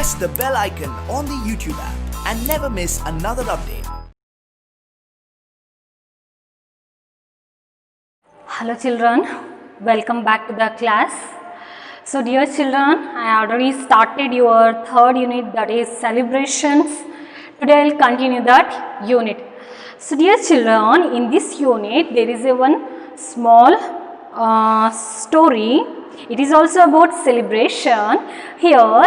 press the bell icon on the YouTube app and never miss another update. Hello children, welcome back to the class. So dear children, I already started your third unit, that is celebrations. Today I will continue that unit. So dear children, in this unit there is a one small story. It is also about celebration. Here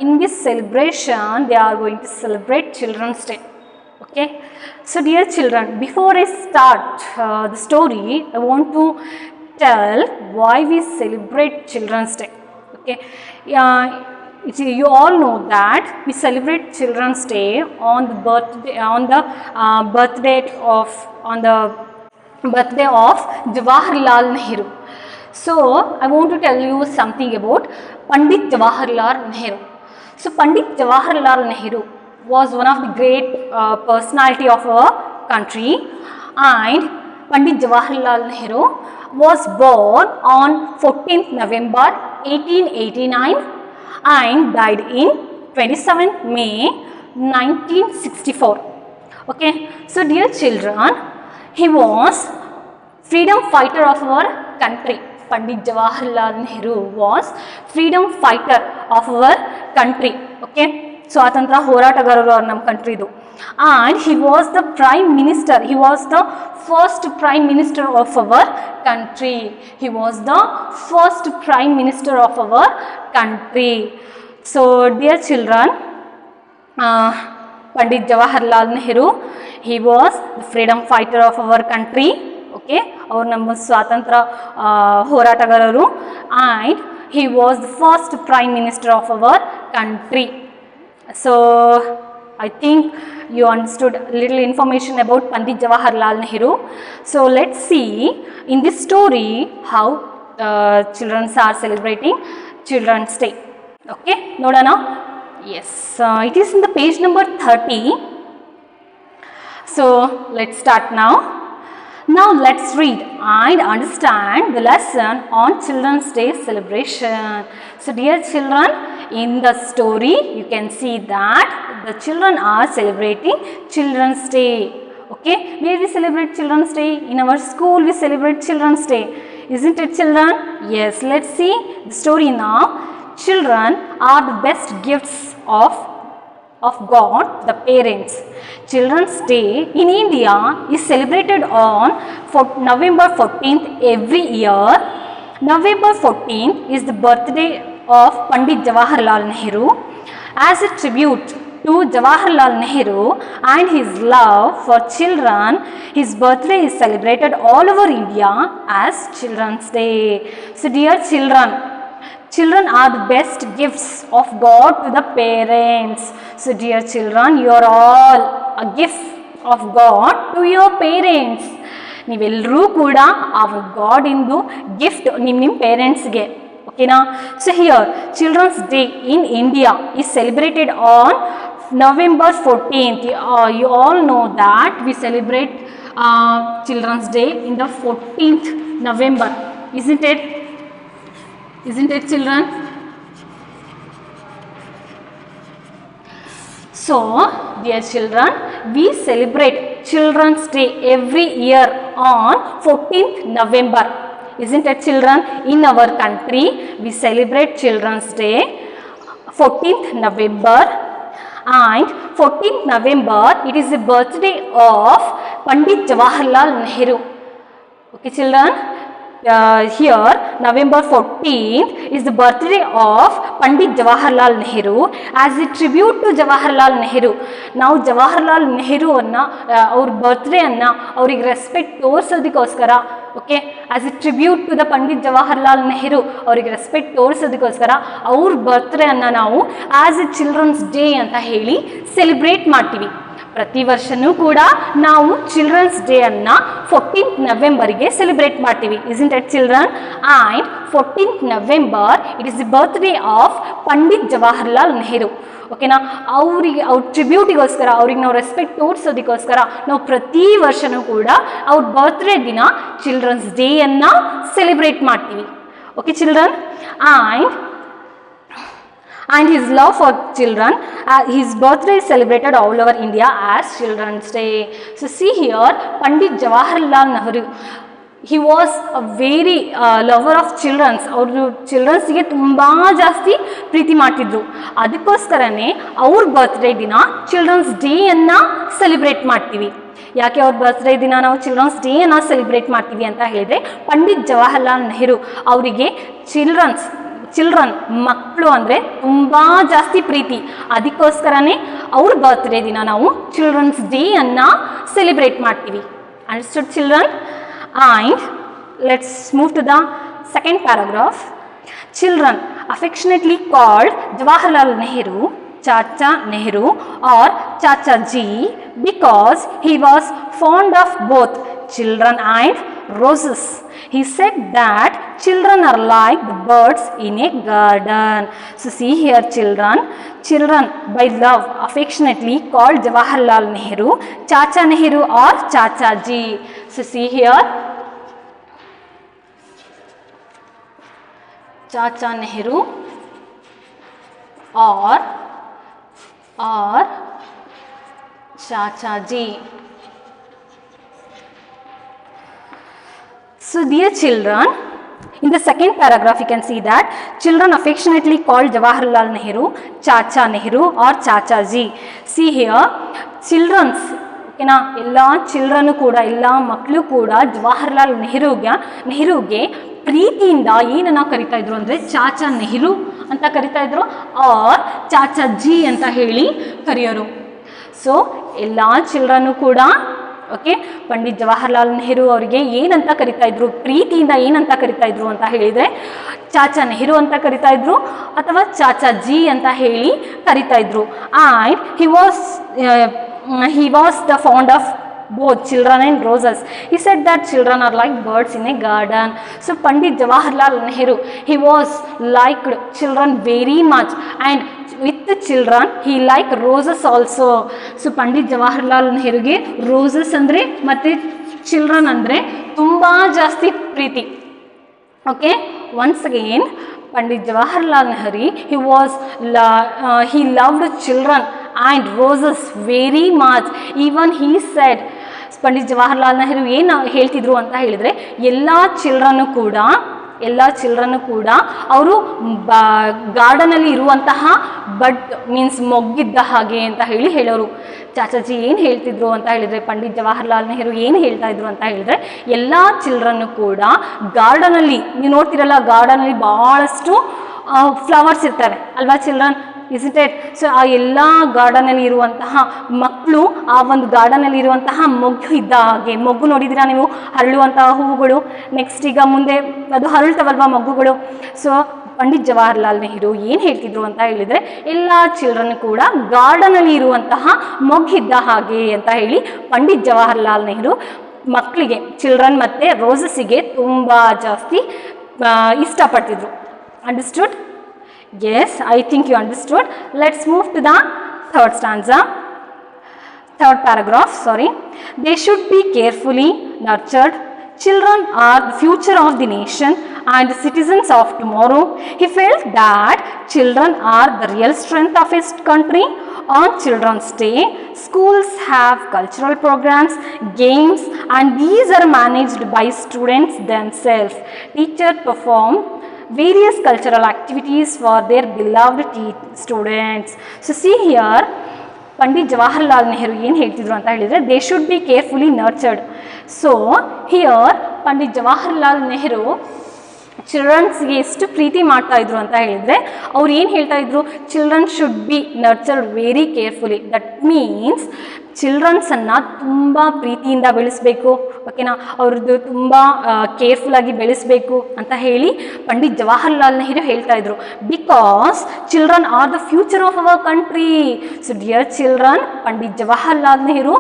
in this celebration they are going to celebrate Children's Day. Okay, so dear children, before I start the story, I want to tell why we celebrate Children's Day. Okay, you all know that we celebrate Children's Day on the birthday of Jawaharlal Nehru. So I want to tell you something about Pandit Jawaharlal Nehru. So Pandit Jawaharlal Nehru was one of the great personality of our country, and Pandit Jawaharlal Nehru was born on 14th November 1889 and died in 27th May 1964. Okay, so dear children, he was freedom fighter of our country. Pandit Jawaharlal Nehru was freedom fighter of our country. Okay, ಸ್ವಾತಂತ್ರ್ಯ ಹೋರಾಟಗಾರರು ಅವರು ನಮ್ಮ ಕಂಟ್ರಿದು. And he was the prime minister. He was the first prime minister of our country. He was the first prime minister of our country. So dear children, Pandit Jawaharlal Nehru, he was the freedom fighter of our country. Okay, ಅವರು ನಮ್ಮ ಸ್ವಾತಂತ್ರ್ಯ ಹೋರಾಟಗಾರರು, and he was the first prime minister of our country. So I think you understood little information about Pandit Jawaharlal Nehru. So let's see in this story how children are celebrating Children's Day. Okay, nodana. Yes, it is in the page number 30. So let's start now. Now let's read and understand the lesson on Children's Day celebration. So dear children, in the story you can see that the children are celebrating Children's Day. Okay, where we celebrate Children's Day? In our school we celebrate Children's Day. Isn't it children? Yes, let's see the story now. Children are the best gifts of God, the parents. Children's Day in India is celebrated on November 14th every year. November 14th is the birthday of Pandit Jawaharlal Nehru. As a tribute to Jawaharlal Nehru and his love for children, his birthday is celebrated all over India as Children's Day. So dear children, children are the best gifts of God to the parents. So dear children, you are all a gift of God to your parents. ನೀವೆಲ್ಲರೂ ಕೂಡ ಆ god ಇಂದು gift ನಿಮ್ಮ ಪೇರೆಂಟ್ಸ್ಗೆ. ಓಕೆನಾ? So here children's day in India is celebrated on November 14th. You all know that we celebrate Children's Day in the 14th November. Isn't it? Isn't it children? So dear children, we celebrate Children's Day every year on 14th November. Isn't it children? In our country we celebrate Children's Day 14th November, and 14th November it is the birthday of Pandit Jawaharlal Nehru. Okay children, here November 14th is the birthday of Pandit Jawaharlal Nehru. As a tribute to Jawaharlal Nehru, ನಾವು ಜವಾಹರ್ಲಾಲ್ ನೆಹರು ಅವ್ರ birthday ಅವ್ರಿಗೆ respect ತೋರಿಸೋದಕ್ಕೋಸ್ಕರ, okay, as a tribute to the Pandit Jawaharlal Nehru ಅವರಿಗೆ respect ತೋರಿಸೋದಕ್ಕೋಸ್ಕರ ಅವ್ರ birthday ನಾವು as A children's day ಅಂತ ಹೇಳಿ celebrate ಮಾಡ್ತೀವಿ. ಪ್ರತಿ ವರ್ಷನೂ ಕೂಡ ನಾವು ಚಿಲ್ಡ್ರನ್ಸ್ ಡೇ 14th ನವೆಂಬರ್ಗೆ ಸೆಲೆಬ್ರೇಟ್ ಮಾಡ್ತೀವಿ. Isn't it children? And 14th November it is the birthday of Pandit Jawaharlal Nehru. ಓಕೆನಾ? ಅವ್ರಿಗೆ ಅವ್ರ ಟ್ರಿಬ್ಯೂಟಿಗೋಸ್ಕರ, ಅವ್ರಿಗೆ ನಾವು ರೆಸ್ಪೆಕ್ಟ್ ತೋರಿಸೋದಕ್ಕೋಸ್ಕರ ನಾವು ಪ್ರತಿ ವರ್ಷನೂ ಕೂಡ ಅವ್ರ ಬರ್ತ್ಡೇ ದಿನ ಚಿಲ್ಡ್ರನ್ಸ್ ಡೇ ಸೆಲೆಬ್ರೇಟ್ ಮಾಡ್ತೀವಿ. Okay children? And and his love for children. His birthday is celebrated all over India as Children's Day. So see here, Pandit Jawaharlal Nehru, he was a very lover of childrens. ಅವರು ಚಿಲ್ಡ್ರನ್ಸ್ಗೆ ತುಂಬ ಜಾಸ್ತಿ ಪ್ರೀತಿ ಮಾಡ್ತಿದ್ರು. ಅದಕ್ಕೋಸ್ಕರನೇ ಅವ್ರ birthday ದಿನ children's ಡೇಯನ್ನು celebrate ಮಾಡ್ತೀವಿ. ಯಾಕೆ ಅವ್ರ ಬರ್ತ್ಡೇ ದಿನ ನಾವು ಚಿಲ್ಡ್ರನ್ಸ್ ಡೇಯನ್ನು ಸೆಲೆಬ್ರೇಟ್ ಮಾಡ್ತೀವಿ ಅಂತ ಹೇಳಿದರೆ, ಪಂಡಿತ್ ಜವಾಹರ್ಲಾಲ್ ನೆಹರು ಅವರಿಗೆ ಚಿಲ್ಡ್ರನ್ ಮಕ್ಕಳು ಅಂದರೆ ತುಂಬ ಜಾಸ್ತಿ ಪ್ರೀತಿ. ಅದಕ್ಕೋಸ್ಕರನೇ ಅವ್ರ ಬರ್ತ್ಡೇ ದಿನ ನಾವು ಚಿಲ್ಡ್ರನ್ಸ್ ಡೇಯನ್ನು ಸೆಲೆಬ್ರೇಟ್ ಮಾಡ್ತೀವಿ. Understood children? And let's move to the second paragraph. Children affectionately called Jawaharlal Nehru Chacha Nehru or Chacha Ji because he was fond of both children and roses. He said that children are like the birds in a garden. So see here, children by love affectionately called Jawaharlal Nehru Chacha Nehru or Chacha Ji. So see here, Chacha Nehru or Chacha Ji. So dear children, in the second paragraph you can see that children affectionately called Jawaharlal Nehru Chacha Nehru or Chacha Ji. See here, children's ಓಕೆನಾ, ಎಲ್ಲ ಚಿಲ್ಡ್ರನ್ನು ಕೂಡ, ಎಲ್ಲ ಮಕ್ಕಳು ಕೂಡ ಜವಾಹರ್ಲಾಲ್ ನೆಹರುಗೆ ಪ್ರೀತಿಯಿಂದ ಏನನ್ನ ಕರಿತಾ ಇದ್ರು ಅಂದರೆ ಚಾಚಾ ನೆಹರು ಅಂತ ಕರಿತಾ ಇದ್ರು, ಆರ್ ಚಾಚಾ ಜಿ ಅಂತ ಹೇಳಿ ಕರೆಯೋರು. ಸೊ ಎಲ್ಲ ಚಿಲ್ಡ್ರನ್ನು ಕೂಡ ಓಕೆ ಪಂಡಿತ್ ಜವಾಹರ್ಲಾಲ್ ನೆಹರು ಅವರಿಗೆ ಏನಂತ ಕರಿತಾ ಇದ್ರು, ಪ್ರೀತಿಯಿಂದ ಏನಂತ ಕರಿತಾ ಇದ್ರು ಅಂತ ಹೇಳಿದರೆ ಚಾಚಾ ನೆಹರು ಅಂತ ಕರಿತಾ ಇದ್ರು ಅಥವಾ ಚಾಚಾ ಜಿ ಅಂತ ಹೇಳಿ ಕರಿತಾ ಇದ್ರು. And he was the fond of both children and roses. He said that children are like birds in a garden. So Pandit Jawaharlal Nehru, he was liked children very much, and with the children he liked roses also. So Pandit Jawaharlal Nehru ge roses andre matte children andre tumba jasti preeti. Okay, once again Pandit Jawaharlal Nehru, he loved children and roses very much. Even he said, Pandit Jawaharlal Nehru ಏನು ಹೇಳ್ತಿದ್ರು ಅಂತ ಹೇಳಿದರೆ, ಎಲ್ಲ ಚಿಲ್ಡ್ರನ್ನು ಕೂಡ ಅವರು ಗಾರ್ಡನಲ್ಲಿ ಇರುವಂತಹ ಬಡ್ means ಮೊಗ್ಗಿದ್ದ ಹಾಗೆ ಅಂತ ಹೇಳೋರು. ಚಾಚಾಜಿ ಏನು ಹೇಳ್ತಿದ್ರು ಅಂತ ಹೇಳಿದರೆ, ಪಂಡಿತ್ ಜವಾಹರ್ಲಾಲ್ ನೆಹರು ಏನು ಹೇಳ್ತಾ ಇದ್ರು ಅಂತ ಹೇಳಿದರೆ, ಎಲ್ಲ ಚಿಲ್ಡ್ರನ್ನು ಕೂಡ ಗಾರ್ಡನಲ್ಲಿ, ನೀವು ನೋಡ್ತಿರಲ್ಲ ಗಾರ್ಡನಲ್ಲಿ ಭಾಳಷ್ಟು ಫ್ಲವರ್ಸ್ ಇರ್ತವೆ ಅಲ್ವಾ ಚಿಲ್ಡ್ರನ್, ಇಸ್ಂಟ್ ಇಟ್? ಸೊ ಆ ಎಲ್ಲ ಗಾರ್ಡನಲ್ಲಿ ಇರುವಂತಹ ಮಕ್ಕಳು ಆ ಒಂದು ಗಾರ್ಡನಲ್ಲಿ ಇರುವಂತಹ ಮೊಗ್ಗು ಇದ್ದ ಹಾಗೆ, ಮೊಗ್ಗು ನೋಡಿದ್ದೀರಾ ನೀವು, ಹರಳುವಂತಹ ಹೂವುಗಳು, ನೆಕ್ಸ್ಟ್ ಈಗ ಮುಂದೆ ಅದು ಹರಳ್ತವಲ್ವ ಮೊಗ್ಗುಗಳು. ಸೊ ಪಂಡಿತ್ ಜವಾಹರ್ಲಾಲ್ ನೆಹರು ಏನು ಹೇಳ್ತಿದ್ರು ಅಂತ ಹೇಳಿದರೆ, ಎಲ್ಲ ಚಿಲ್ಡ್ರನ್ ಕೂಡ ಗಾರ್ಡನಲ್ಲಿ ಇರುವಂತಹ ಮೊಗ್ಗಿದ್ದ ಹಾಗೆ ಅಂತ ಹೇಳಿ ಪಂಡಿತ್ ಜವಾಹರ್ಲಾಲ್ ನೆಹರು ಮಕ್ಕಳಿಗೆ, ಚಿಲ್ಡ್ರನ್ ಮತ್ತು ರೋಸಸ್ಸಿಗೆ ತುಂಬ ಜಾಸ್ತಿ ಇಷ್ಟಪಡ್ತಿದ್ರು. Understood? Yes, I think you understood. Let's move to the third paragraph. They should be carefully nurtured. Children are the future of the nation and the citizens of tomorrow. He felt that children are the real strength of his country. On Children's Day, schools have cultural programs, games, and these are managed by students themselves. Teachers perform various cultural activities for their beloved students. So see here, Pandit Jawaharlal Nehru ಏನು ಹೇಳ್ತಿದ್ರು ಅಂತ ಹೇಳಿದರೆ, they should be carefully nurtured. So here Pandit Jawaharlal Nehru ಚಿಲ್ಡ್ರನ್ಸ್ಗೆ ಎಷ್ಟು ಪ್ರೀತಿ ಮಾಡ್ತಾ ಇದ್ರು ಅಂತ ಹೇಳಿದರೆ, ಅವ್ರು ಏನು ಹೇಳ್ತಾ ಇದ್ರು, children should be nurtured very carefully. That means ಚಿಲ್ಡ್ರನ್ಸನ್ನು ತುಂಬ ಪ್ರೀತಿಯಿಂದ ಬೆಳೆಸಬೇಕು, ಓಕೆನಾ, ಅವ್ರದ್ದು ತುಂಬ ಕೇರ್ಫುಲ್ಲಾಗಿ ಬೆಳೆಸಬೇಕು ಅಂತ ಹೇಳಿ ಪಂಡಿತ್ ಜವಾಹರ್ಲಾಲ್ ನೆಹರು ಹೇಳ್ತಾ ಇದ್ರು. Because children are the future of our country. So dear children, Pandit Jawaharlal Nehru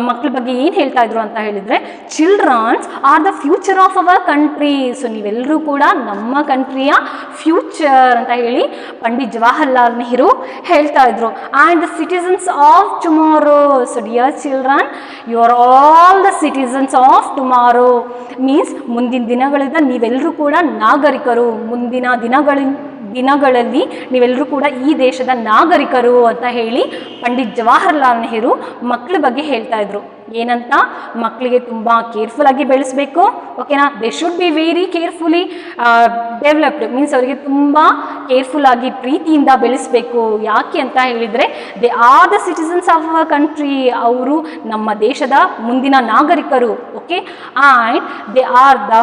ಮಕ್ಕಳ ಬಗ್ಗೆ ಏನು ಹೇಳ್ತಾ ಇದ್ರು ಅಂತ ಹೇಳಿದರೆ, children's are the future of our country. So ನೀವೆಲ್ಲರೂ ಕೂಡ ನಮ್ಮ ಕಂಟ್ರಿಯ ಫ್ಯೂಚರ್ ಅಂತ ಹೇಳಿ ಪಂಡಿತ್ ಜವಾಹರ್ಲಾಲ್ ನೆಹರು ಹೇಳ್ತಾ ಇದ್ರು. And the citizens of tomorrow. So dear children, you are all the citizens of tomorrow. Means ಮುಂದಿನ ದಿನಗಳಿಂದ ನೀವೆಲ್ಲರೂ ಕೂಡ ನಾಗರಿಕರು, ಮುಂದಿನ ದಿನಗಳಲ್ಲಿ ನೀವೆಲ್ಲರೂ ಕೂಡ ಈ ದೇಶದ ನಾಗರಿಕರು ಅಂತ ಹೇಳಿ ಪಂಡಿತ್ ಜವಾಹರ್ಲಾಲ್ ನೆಹರು ಮಕ್ಕಳ ಬಗ್ಗೆ ಹೇಳ್ತಾ ಇದ್ರು. ಏನಂತ? ಮಕ್ಕಳಿಗೆ ತುಂಬ ಕೇರ್ಫುಲ್ಲಾಗಿ ಬೆಳೆಸಬೇಕು, ಓಕೆನಾ. They should be very carefully developed, means ಅವರಿಗೆ ತುಂಬ ಕೇರ್ಫುಲ್ಲಾಗಿ ಪ್ರೀತಿಯಿಂದ ಬೆಳೆಸಬೇಕು. ಯಾಕೆ ಅಂತ ಹೇಳಿದರೆ they are the citizens of our country, ಅವರು ನಮ್ಮ ದೇಶದ ಮುಂದಿನ ನಾಗರಿಕರು, okay. And they are the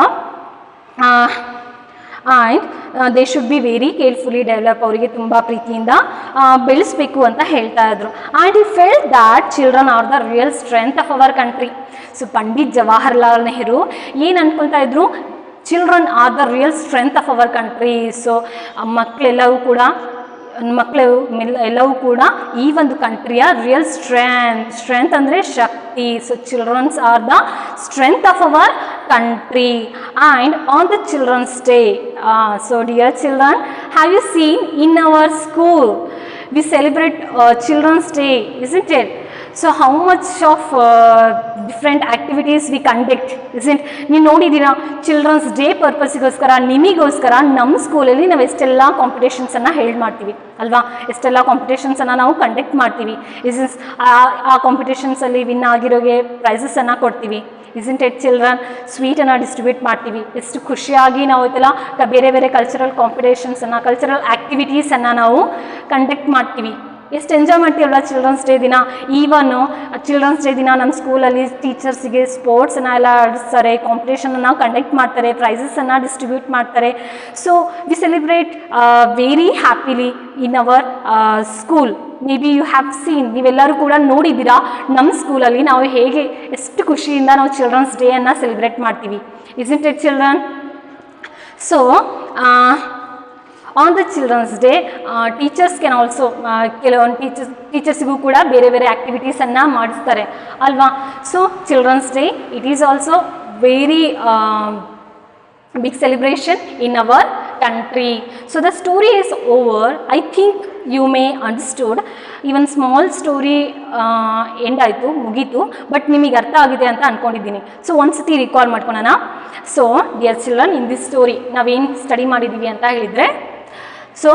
they should be very carefully develop, ಅವರಿಗೆ ತುಂಬ ಪ್ರೀತಿಯಿಂದ ಬೆಳೆಸಬೇಕು ಅಂತ ಹೇಳ್ತಾ ಇದ್ರು. ಆ್ಯಂಡ್ ಈ felt that children are the real strength of our country. So Pandit Jawaharlal Nehru ಏನು ಅನ್ಕೊಳ್ತಾ ಇದ್ರು? Children are the real strength of our country. So ಮಕ್ಕಳೆಲ್ಲವೂ ಕೂಡ ಈ ಒಂದು ಕಂಟ್ರಿಯ ರಿಯಲ್ ಸ್ಟ್ರೆಂತ್ ಅಂದರೆ ಶಕ್ತಿ. So children's are the strength of our country. And on the children's day, so dear children, have you seen in our school we celebrate children's day, isn't it? So how much of different activities we conduct, isn't? ನೀವು ನೋಡಿದ್ದೀರಾ children's day ಪರ್ಪಸ್ಗೋಸ್ಕರ ನಿಮಗೋಸ್ಕರ ನಮ್ಮ ಸ್ಕೂಲಲ್ಲಿ ನಾವು ಎಷ್ಟೆಲ್ಲ ಕಾಂಪಿಟೇಷನ್ಸನ್ನು ಹೇಳಿ ಮಾಡ್ತೀವಿ ಅಲ್ವಾ? ಎಷ್ಟೆಲ್ಲ ಕಾಂಪಿಟೇಷನ್ಸನ್ನು ನಾವು ಕಂಡಕ್ಟ್ ಮಾಡ್ತೀವಿ. ಆ ಕಾಂಪಿಟೇಷನ್ಸಲ್ಲಿ ವಿನ್ ಆಗಿರೋಗೆ ಪ್ರೈಸಸನ್ನು ಕೊಡ್ತೀವಿ. isn't it children? ಸ್ವೀಟನ್ನು ಡಿಸ್ಟ್ರಿಬ್ಯೂಟ್ ಮಾಡ್ತೀವಿ. ಎಷ್ಟು ಖುಷಿಯಾಗಿ ನಾವು ಇದೆಲ್ಲ ಬೇರೆ ಬೇರೆ ಕಲ್ಚರಲ್ ಕಾಂಪಿಟೇಷನ್ಸನ್ನು, ಕಲ್ಚರಲ್ ಆ್ಯಕ್ಟಿವಿಟೀಸನ್ನು ನಾವು ಕಂಡಕ್ಟ್ ಮಾಡ್ತೀವಿ. ಎಷ್ಟು ಎಂಜಾಯ್ ಮಾಡ್ತೀವಲ್ಲ ಚಿಲ್ಡ್ರನ್ಸ್ ಡೇ ದಿನ. ಈವನು ಚಿಲ್ಡ್ರನ್ಸ್ ಡೇ ದಿನ ನಮ್ಮ ಸ್ಕೂಲಲ್ಲಿ ಟೀಚರ್ಸಿಗೆ ಸ್ಪೋರ್ಟ್ಸನ್ನು ಎಲ್ಲ ಆಡಿಸ್ತಾರೆ, ಕಾಂಪಿಟೇಷನನ್ನು ಕಂಡಕ್ಟ್ ಮಾಡ್ತಾರೆ, ಪ್ರೈಸಸನ್ನು ಡಿಸ್ಟ್ರಿಬ್ಯೂಟ್ ಮಾಡ್ತಾರೆ. So we celebrate very happily in our school. Maybe you have seen, ನೀವೆಲ್ಲರೂ ಕೂಡ ನೋಡಿದ್ದೀರಾ ನಮ್ಮ ಸ್ಕೂಲಲ್ಲಿ ನಾವು ಹೇಗೆ ಎಷ್ಟು ಖುಷಿಯಿಂದ ನಾವು ಚಿಲ್ಡ್ರನ್ಸ್ ಡೇಯನ್ನು ಸೆಲೆಬ್ರೇಟ್ ಮಾಡ್ತೀವಿ. isn't it children? So on the children's day teachers can also, ಕೆಲವೊಂದು ಟೀಚರ್ಸಿಗೂ ಕೂಡ ಬೇರೆ ಬೇರೆ ಆ್ಯಕ್ಟಿವಿಟೀಸನ್ನು ಮಾಡಿಸ್ತಾರೆ ಅಲ್ವಾ? So children's day it is also very big celebration in our country. So the story is over. I think you may understood. Even small story end ಆಯಿತು, ಮುಗೀತು, ಬಟ್ ನಿಮಗೆ ಅರ್ಥ ಆಗಿದೆ ಅಂತ ಅಂದ್ಕೊಂಡಿದ್ದೀನಿ. ಸೊ ಒಂದ್ಸತಿ ರಿಕಾಲ್ ಮಾಡ್ಕೊಳ್ಳೋಣ. So dear children, in this story ನಾವೇನು ಸ್ಟಡಿ ಮಾಡಿದ್ದೀವಿ ಅಂತ ಹೇಳಿದರೆ, ಸೊ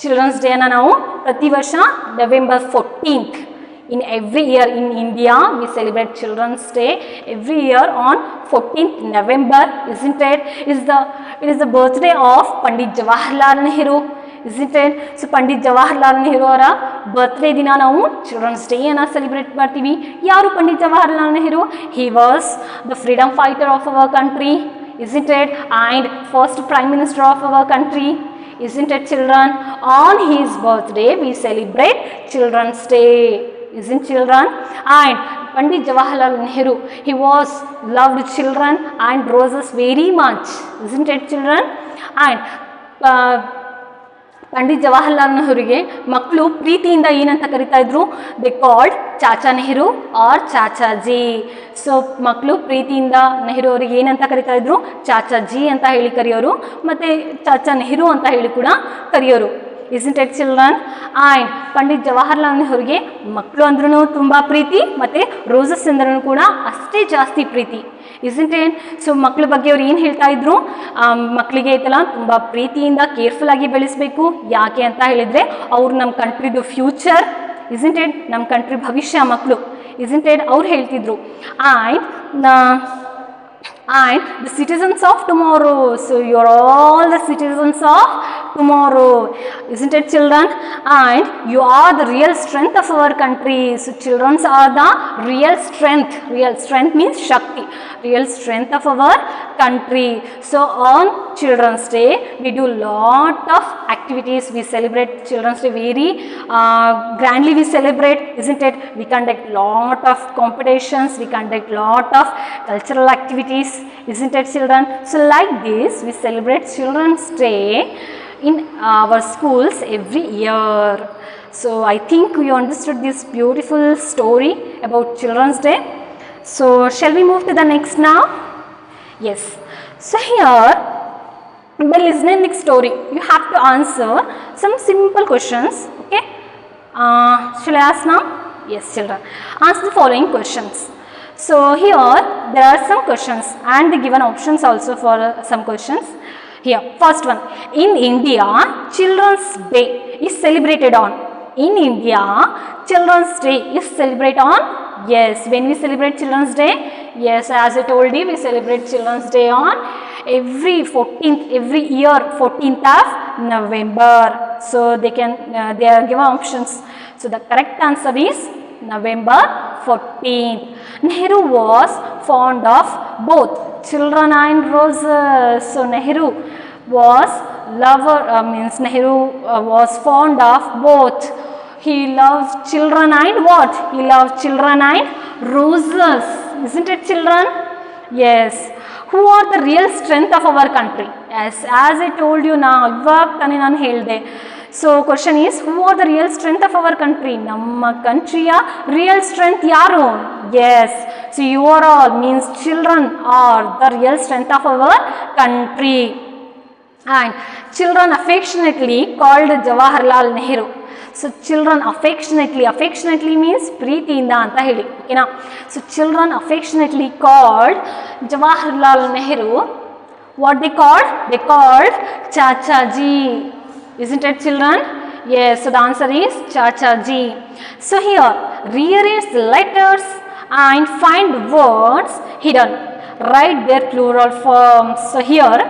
ಚಿಲ್ಡ್ರನ್ಸ್ ಡೇನ ನಾವು ಪ್ರತಿ ವರ್ಷ November 14th in every year in India we celebrate Children's Day every year on 14th November, isn't it? It is the birthday of Pandit Jawaharlal Nehru, isn't it? So Pandit Jawaharlal Nehru ಅವರ birthday ದಿನ ನಾವು children's day ಅನ್ನು celebrate ಮಾಡ್ತೀವಿ. ಯಾರು Pandit Jawaharlal Nehru? he was the freedom fighter of our country, isn't it? And first prime minister of our country, isn't it children? On his birthday we celebrate Children's Day, isn't children? And Pandit Jawaharlal Nehru, he was loved children and roses very much, isn't it children? And Pandit Jawaharlal ನೆಹರುಗೆ ಮಕ್ಕಳು ಪ್ರೀತಿಯಿಂದ ಏನಂತ ಕರಿತಾ ಇದ್ರು? They called Chacha Nehru or Chachaji. So ಮಕ್ಕಳು ಪ್ರೀತಿಯಿಂದ ನೆಹರು ಅವರಿಗೆ ಏನಂತ ಕರಿತಾ ಇದ್ರು? ಚಾಚಾಜಿ ಅಂತ ಹೇಳಿ ಕರೆಯೋರು, ಮತ್ತು ಚಾಚಾ ನೆಹರು ಅಂತ ಹೇಳಿ ಕೂಡ ಕರೆಯೋರು. isn't it children? And Pandit Jawaharlal ನೆಹರುಗೆ ಮಕ್ಕಳು ಅಂದ್ರೂ ತುಂಬ ಪ್ರೀತಿ, ಮತ್ತು ರೋಸಸ್ ಅಂದ್ರೂ ಕೂಡ ಅಷ್ಟೇ ಜಾಸ್ತಿ ಪ್ರೀತಿ, isn't it? ಸೊ ಮಕ್ಕಳ ಬಗ್ಗೆ ಅವ್ರು ಏನು ಹೇಳ್ತಾ ಇದ್ರು? ಮಕ್ಕಳಿಗೆ ಐತಲ್ಲ ತುಂಬ ಪ್ರೀತಿಯಿಂದ ಕೇರ್ಫುಲ್ಲಾಗಿ ಬೆಳೆಸಬೇಕು. ಯಾಕೆ ಅಂತ ಹೇಳಿದರೆ ಅವ್ರು ನಮ್ಮ ಕಂಟ್ರಿದು ಫ್ಯೂಚರ್, isn't it? ನಮ್ಮ ಕಂಟ್ರಿ ಭವಿಷ್ಯ ಮಕ್ಕಳು, isn't it? ಅವ್ರು ಹೇಳ್ತಿದ್ರು. and the citizens of tomorrow, so you are all the citizens of tomorrow, isn't it children? And you are the real strength of our country. So children are the real strength means shakti, real strength of our country. So on Children's Day we do lot of activities. We celebrate Children's Day very grandly we celebrate, isn't it? We conduct lot of competitions, we conduct lot of cultural activities, isn't it children? So like this we celebrate Children's Day in our schools every year. So I think you understood this beautiful story about Children's Day. So shall we move to the next now? Yes. So here, by listening next story, you have to answer some simple questions. Okay? Shall I ask now? Yes, children. Answer the following questions. So here there are some questions and the given options also for some questions. Here, first one. In India, Children's Day is celebrated on. In India, Children's Day is celebrated on. Yes, when we celebrate Children's Day, yes, as I told you, we celebrate Children's Day on every 14th, every year 14th of November. So they are given options. So the correct answer is November 14th. Nehru was fond of both children and roses. So Nehru was Nehru was fond of both. He loved children and what? He loved children and roses. Isn't it, children? Yes. Who are the real strength of our country? Yes, as I told you now, ಇವಾಗ ತಾನೇ ನಾನು ಹೇಳಿದೆ. So question is, who are the real strength of our country? ನಮ್ಮ countryಯ real strength ಯಾರು? Yes. So you are all means children are the real strength of our country. And children affectionately called Jawaharlal Nehru. So children affectionately means ಪ್ರೀತಿಯಿಂದ ಅಂತ ಹೇಳಿ, ಓಕೆನಾ? So children affectionately called Jawaharlal Nehru. What they called? They called Chachaji. Isn't it, children? Yes. So the answer is Chachaji. So here, rearrange the letters and find words hidden. Write their plural forms. So here,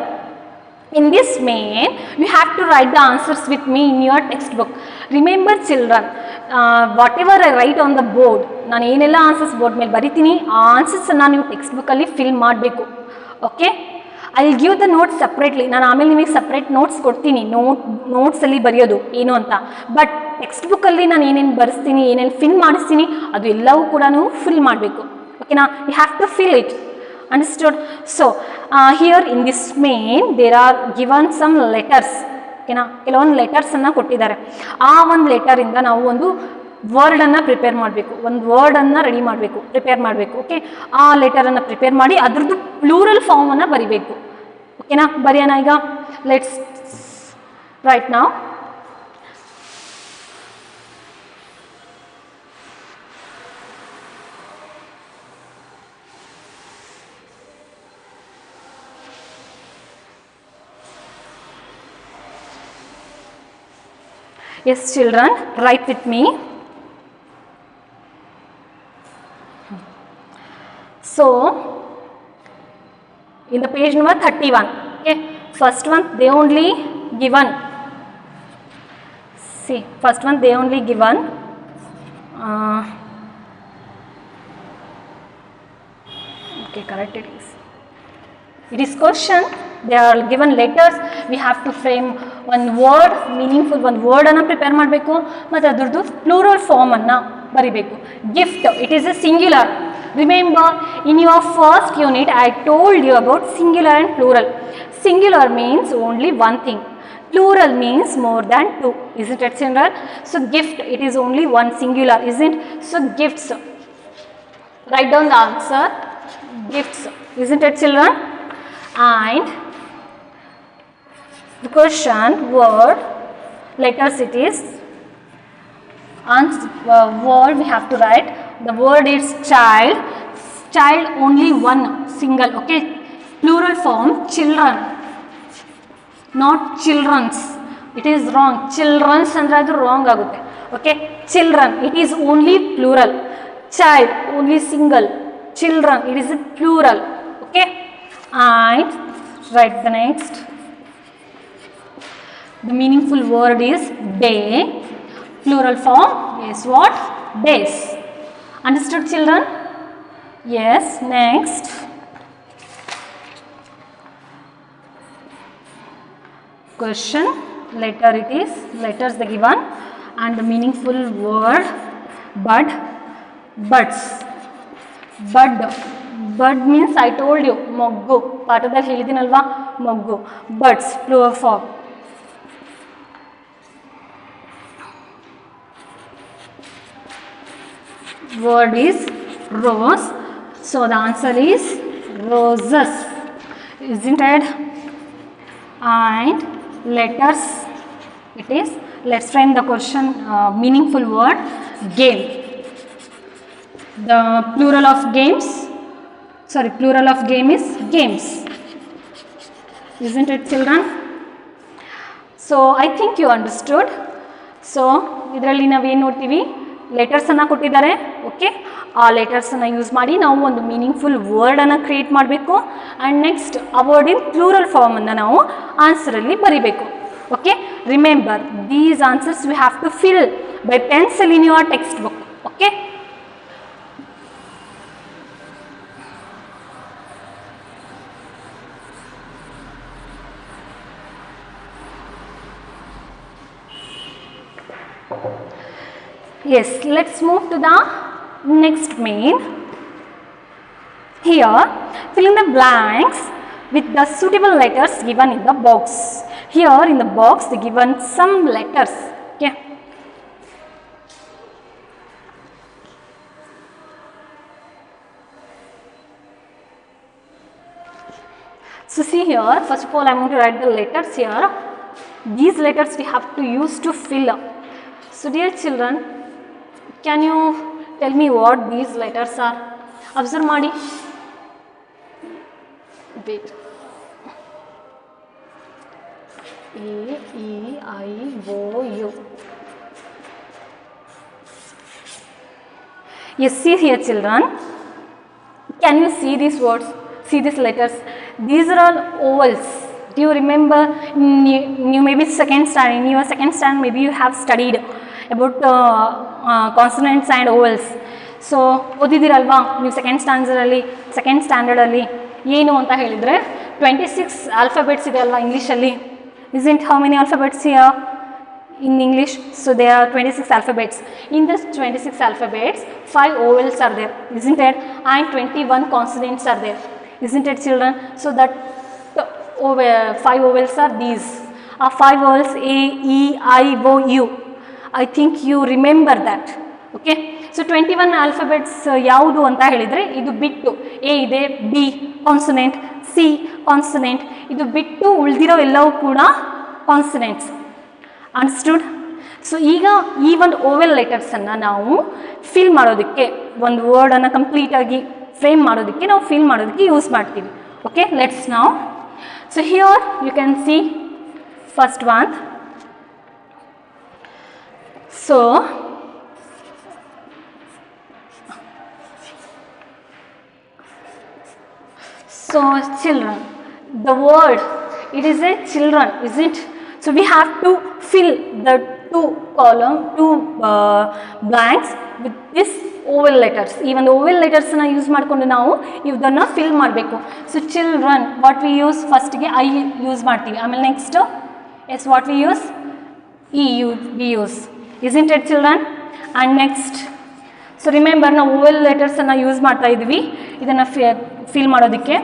in this main, you have to write the answers with me in your textbook. Remember, children, whatever I write on the board, ನಾನು ಏನೆಲ್ಲ answers board ಮೇಲೆ ಬರಿತೀನಿ ಆ ಆನ್ಸರ್ಸನ್ನು ನೀವು text ಬುಕ್ಕಲ್ಲಿ fill ಮಾಡಬೇಕು. Okay, I will give the notes separately. ನಾನು ಆಮೇಲೆ ನಿಮಗೆ ಸಪ್ರೇಟ್ ನೋಟ್ಸ್ ಕೊಡ್ತೀನಿ, ನೋಟ್ಸಲ್ಲಿ ಬರೆಯೋದು ಏನು ಅಂತ. ಬಟ್ ಟೆಕ್ಸ್ಟ್ ಬುಕ್ಕಲ್ಲಿ ನಾನು ಏನೇನು ಬರೆಸ್ತೀನಿ, ಏನೇನು ಫಿಲ್ ಮಾಡಿಸ್ತೀನಿ ಅದು ಎಲ್ಲವೂ ಕೂಡ ನೀವು ಫಿಲ್ ಮಾಡಬೇಕು. ಓಕೆನಾ? You have to fill it. Understood? So here in this main there are given some letters. ಓಕೆನಾ? ಕೆಲವೊಂದು ಲೆಟರ್ಸನ್ನು ಕೊಟ್ಟಿದ್ದಾರೆ. ಆ ಒಂದು ಲೆಟರಿಂದ ನಾವು ಒಂದು ವರ್ಡನ್ನು ಪ್ರಿಪೇರ್ ಮಾಡಬೇಕು, ಒಂದು ವರ್ಡನ್ನು ರೆಡಿ ಮಾಡಬೇಕು, ಪ್ರಿಪೇರ್ ಮಾಡಬೇಕು. ಓಕೆ, ಆ ಲೆಟರನ್ನು ಪ್ರಿಪೇರ್ ಮಾಡಿ ಅದರದ್ದು ಪ್ಲೂರಲ್ ಫಾರ್ಮನ್ನು ಬರಿಬೇಕು. ಓಕೆನಾ? ಬರೆಯೋಣ ಈಗ. Let's right now. Yes, children, write with me. So, in the page number 31, okay, first one they only given. See, first one they only given. Okay, correct it is. It is question. They are given letters. We have to frame one word, meaningful one word ಅನ್ನು prepare ಮಾಡಬೇಕು ಮತ್ತು ಅದರದ್ದು plural form ಅನ್ನು ಬರಿಬೇಕು. Gift, it is a singular. Remember, in your first unit I told you about singular and plural. Singular means only one thing, plural means more than two. Isn't it, children? So gift, it is only one singular, isn't? So gifts. Write down the answer. Gifts. Isn't it, children? And the question, word, letters it is. And word we have to write. The word is child. Child only one single. Okay. Plural form children. Not children's. It is wrong. Children's andre adu wrong agutte. Okay. Children. It is only plural. Child only single. Children. It is a plural. Okay. And write the next. The meaningful word is day. Plural form is what? Days. Understood, children? Yes. Next. Question, letter it is, letters the given, and the meaningful word bud, buds. Bud means I told you moggu, ಪಾಠದಲ್ಲಿ ಹೇಳಿದಿನಲ್ವಾ moggu. Buds, plural form. Word is rose, so the answer is roses, isn't it? And letters it is. Let's frame the question. Meaningful word game. The plural of games, plural of game is games, isn't it, children? So I think you understood. So ಇದರಲ್ಲಿ ನಾವೇನು ನೋಡ್ತೀವಿ, ಲೆಟರ್ಸನ್ನು ಕೊಟ್ಟಿದ್ದಾರೆ. Okay, ಆ ಲೆಟರ್ಸನ್ನು use ಮಾಡಿ ನಾವು ಒಂದು meaningful ವರ್ಡನ್ನು create ಮಾಡಬೇಕು. ಆ್ಯಂಡ್ ನೆಕ್ಸ್ಟ್ ಆ ವರ್ಡಿನ ಪ್ಲೂರಲ್ ಫಾರ್ಮನ್ನು ನಾವು ಆನ್ಸರಲ್ಲಿ ಬರಿಬೇಕು. Okay, remember these answers we have to fill by pencil in your textbook. Okay, yes, let's move to the next main. Here fill in the blanks with the suitable letters given in the box. Here in the box they given some letters. Okay, so see here, first of all I want to write the letters here. These letters we have to use to fill up. So dear children, can you tell me what these letters are? Observe madi. Wait. A, E, I, O, U. Yes, see here children. Can you see these words? See these letters? These are all ovals. Do you remember? You maybe second standard. In your second standard, maybe you have studied about consonants and ovals. So ಓದಿದಿರಲ್ವಾ ನೀವು second ಸ್ಟ್ಯಾಂಡರ್ಡಲ್ಲಿ ಏನು ಅಂತ ಹೇಳಿದರೆ 26 alphabets ಇದೆ ಅಲ್ವಾ ಇಂಗ್ಲೀಷಲ್ಲಿ. Isn't how many alphabets here in English? So there are 26 alphabets. In this 26 alphabets, 5 vowels are there, isn't it? And 21 consonants are there, isn't it children? So that 5 vowels are these. 5 vowels A, E, I, O, U. I think you remember that. Okay. So 21 alphabets ಯಾವುದು ಅಂತ ಹೇಳಿದರೆ ಇದು ಬಿಟ್ಟು A ಇದೆ, B consonant, C consonant, ಇದು ಬಿಟ್ಟು ಉಳಿದಿರೋ ಎಲ್ಲವೂ ಕೂಡ ಕಾನ್ಸನೆಂಟ್ಸ್. ಅಂಡರ್ಸ್ಟುಡ್? ಸೊ ಈಗ ಈ ಒಂದು ಓವೆಲ್ ಲೆಟರ್ಸನ್ನು ನಾವು ಫಿಲ್ ಮಾಡೋದಕ್ಕೆ, ಒಂದು ವರ್ಡನ್ನು ಕಂಪ್ಲೀಟಾಗಿ ಫ್ರೇಮ್ ಮಾಡೋದಕ್ಕೆ, ನಾವು ಫಿಲ್ ಮಾಡೋದಕ್ಕೆ ಯೂಸ್ ಮಾಡ್ತೀವಿ. Okay, let's now. So here you can see first one. So children, the word, it is a children, isn't it? So we have to fill the two blanks with this oval letters. Even the oval letters na use ಮಾಡ್ಕೊಂಡು ನಾವು ಇದನ್ನ fill ಮಾಡಬೇಕು. So children, what we use first ಗೆ I use ಮಾಡ್ತೀವಿ. ಆಮೇಲೆ next yes, what we use we use, isn't it children? And next, so remember ನಾವು oval letters ಅನ್ನ use ಮಾಡ್ತಾ ಇದ್ವಿ ಇದನ್ನ fill ಮಾಡೋದಕ್ಕೆ.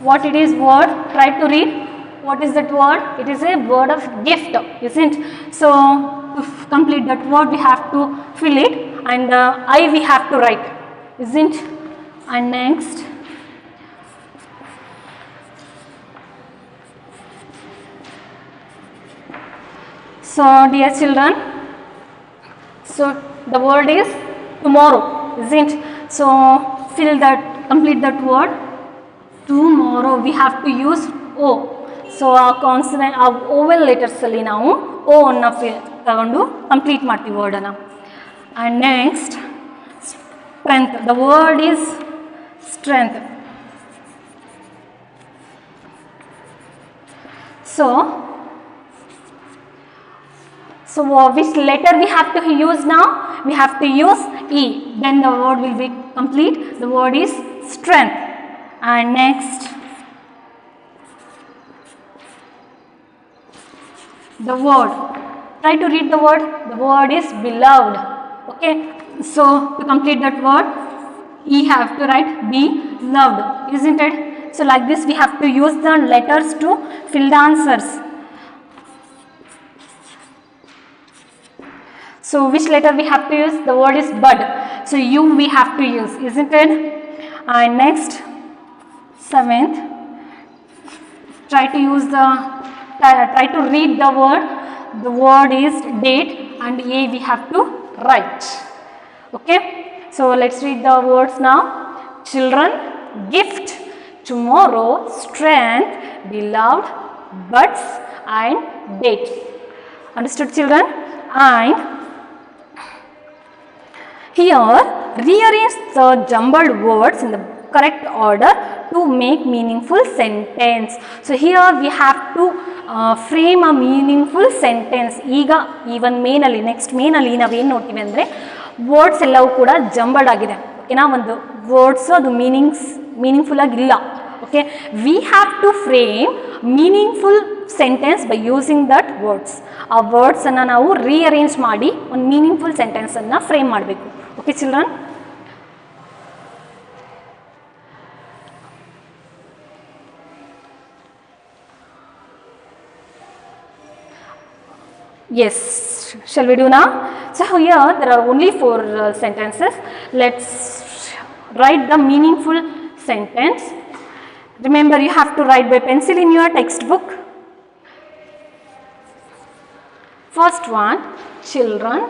What it is word? Try to read. What is that word? It is a word of gift, isn't? So to complete that word we have to fill it, and I we have to write, isn't? And next, so dear children, so the word is tomorrow, isn't? So fill that, complete that word. Tomorrow we have to use O. So ಆ consonant, ಆ vowel ಲೆಟರ್ಸಲ್ಲಿ ನಾವು O ಅನ್ನು ತಗೊಂಡು complete ಮಾಡ್ತೀವಿ ವರ್ಡನ್ನು. And next strength, the word is strength. So which letter we have to use now? We have to use E. Then the word will be complete. The word is strength. And next, the word. Try to read the word. The word is beloved. Okay. So to complete that word, E have to write be loved, isn't it? So like this we have to use the letters to fill the answers. So which letter we have to use? The word is bud. So U we have to use, isn't it? And next, 7th, try to read the word. The word is date, and A we have to write. Okay, so let's read the words now. Children, gift, tomorrow, strength, beloved, buds, and date. Understood, children? And here rearrange the jumbled words in the correct order to make meaningful sentence. So here we have to frame a meaningful sentence. ಈಗ even ಮೇನಲ್ಲಿ next ಮೇನಲ್ಲಿ ನಾವೇನು ನೋಡ್ತೀವಿ ಅಂದರೆ words ಎಲ್ಲವೂ ಕೂಡ jumbled ಆಗಿದೆ. ಓಕೆನಾ, ಒಂದು ವರ್ಡ್ಸು ಅದು ಮೀನಿಂಗ್ಫುಲ್ ಆಗಿಲ್ಲ. Okay, we have to frame meaningful sentence by using that words. ಆ ವರ್ಡ್ಸನ್ನು ನಾವು ರೀಅರೇಂಜ್ ಮಾಡಿ ಒಂದು ಮೀನಿಂಗ್ಫುಲ್ ಸೆಂಟೆನ್ಸನ್ನು ಫ್ರೇಮ್ ಮಾಡಬೇಕು. Okay children? Yes, shall we do now? So here there are only 4 sentences. Let's write the meaningful sentence. Remember, you have to write by pencil in your textbook. First one, children